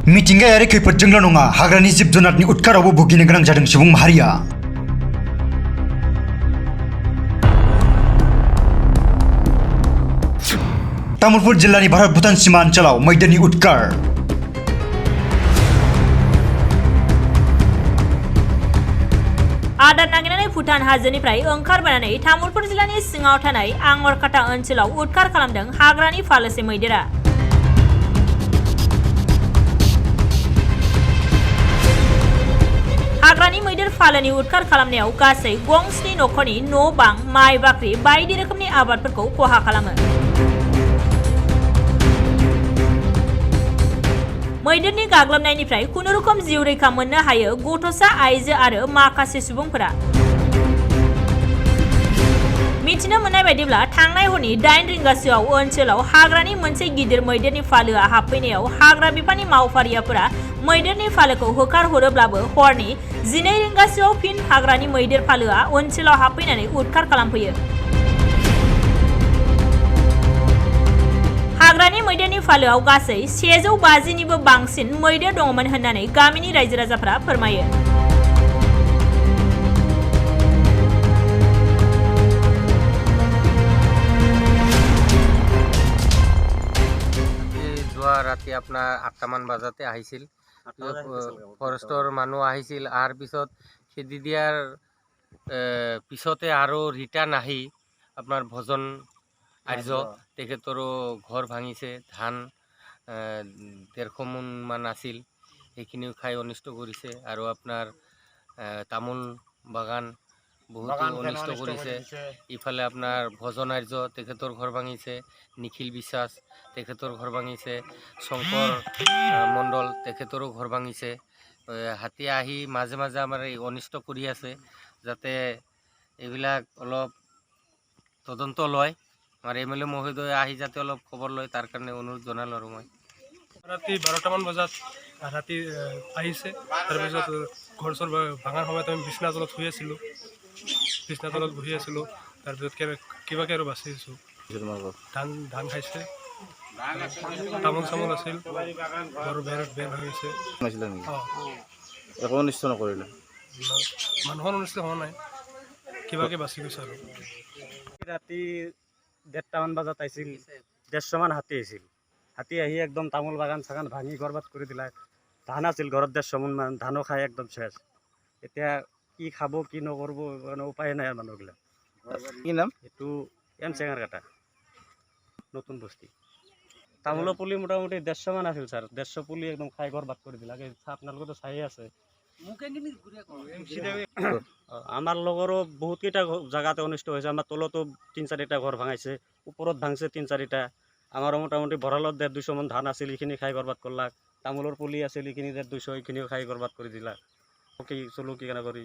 मिथिंगायारि खैफोदजोंल' नङा हाग्रानि जिब जुनारनि उदखारावबो भुगिनो गोनां जादों सुबुं माहारिया। तामुलपुर जिल्लानि भारत भुटान सीमा ओनसोलाव मैदेरनि उदखार। आदार नागिरनानै भुटान हाजोनिफ्राय ओंखारबोनानै तामुलपुर जिल्लानि सिङाव थानाय आंगरकाटा ओनसोलाव उदखार खालामदों हाग्रानि फालोसे मैदेरा। हाग्रानि मैदेर फालोनि उदखार खालामनायाव गासै गंस्नि नखरनि न' बां माइ बाख्रि बायदि रोखोमनि आबादफोरखौ खहा खालामो। मैदेरनि गाग्लोबनायनिफ्राय खुनुरुखुम जिउ रैखा मोननो हायो गथ'सा आइजो आरो माखासे सुबुंफोरा। मिथिनो मोननाय बायदिब्ला थांनाय हरनि 8 रिंगासोआव ओनसोलाव हाग्रानि मोनसे गिदिर मैदेरनि फालोआ हाबफैनायाव हाग्रा बिफाननि मावफारियाफोरा मैदेरनि फालोखौ होखारहरोब्लाबो हरनि 12 रिंगासोआव फिन हाग्रानि मैदेर फालोआ ओनसोलाव हाबफैनानै उदखार खालामफैयो। हाग्रानि मैदेरनि फालोआव गासै 150निबो बांसिन मैदेर दङमोन होननानै गामिनि रायजो राजाफोरा फोरमायो। যোৱা ৰাতি আপোনাৰ 8টামান বজাতে আহিছিল ফৰেষ্টৰ মানুহ আহিছিল আৰু পিছত খেদি দিয়াৰ পিছতে আৰু ৰিটাৰ্ণ আহি আপোনাৰ ভজন আৰ্য তেখেতৰো ঘৰ ভাঙিছে। ধান 150 মোন মান আছিল সেইখিনিও খাই অনিষ্ট কৰিছে আৰু আপোনাৰ তামোল বাগান বহুত অনিষ্ট কৰিছে। ইফালে আপোনাৰ ভজন আৰ্য তেখেতৰ ঘৰ ভাঙিছে, নিখিল বিশ্বাস তেখেতৰ ঘৰ ভাঙিছে, শংকৰ মণ্ডল তেখেতৰো ঘৰ ভাঙিছে। হাতী আহি মাজে মাজে আমাৰ এই অনিষ্ট কৰি আছে, যাতে এইবিলাক অলপ তদন্ত লয়। আমাৰ MLA মহোদয় আহি যাতে অলপ খবৰ লয় তাৰ কাৰণে অনুৰোধ জনালোঁ। আৰু মই ৰাতি 12টামান বজাত ৰাতি আহিছে। তাৰপিছত ঘৰ চৰ ভাঙাৰ সময়ত আমি বিছনা তলত শুই আছিলোঁ, বিছনা তলত বহি আছিলোঁ। তাৰপিছত কিবাকৈ আৰু বাচি আছোঁ। ধান খাইছে, তামোল চামোল আছিল, ঘৰৰ বেৰ ভাঙিছে। একো অনিষ্ট নকৰিলে, মানুহৰ অনিষ্ট হোৱা নাই, কিবাকৈ বাচি গৈছে। আৰু ৰাতি 1:30মান বজাত আহিছিল, 150মান হাতী আহিছিল। হাতী আহি একদম তামোল বাগান চাগান ভাঙি বৰবাদ কৰি দিলে। ধান আছিল ঘৰত 150 মোন মান, ধানো খাই একদম শেষ। এতিয়া কি খাব কি নকৰিব মানে উপায় নাই। মানুহবিলাক কি নাম এইটো চেঙাৰকাটা নতুন বস্তি। তামোলৰ পুলি মোটামুটি 150 মান আছিল ছাৰ। 150 পুলি একদম খাই বৰবাদ কৰি দিলে। আপোনালোকেতো চাই আছে। আমাৰ লগৰো বহুতকেইটা জেগাতে অনিষ্ট হৈছে। আমাৰ তলতো 3-4টা ঘৰ ভাঙাইছে, ওপৰত ভাঙছে 3-4টা। আমাৰো মোটামুটি ভঁৰালত 150-200 মান ধান আছিল, এইখিনি খাই বৰবাদ কৰলাক। তামোলৰ পুলি আছিল, এইখিনি 150-200 এইখিনিও খাই বৰবাদ কৰি দিলাক। কি চলো কি কেনে কৰি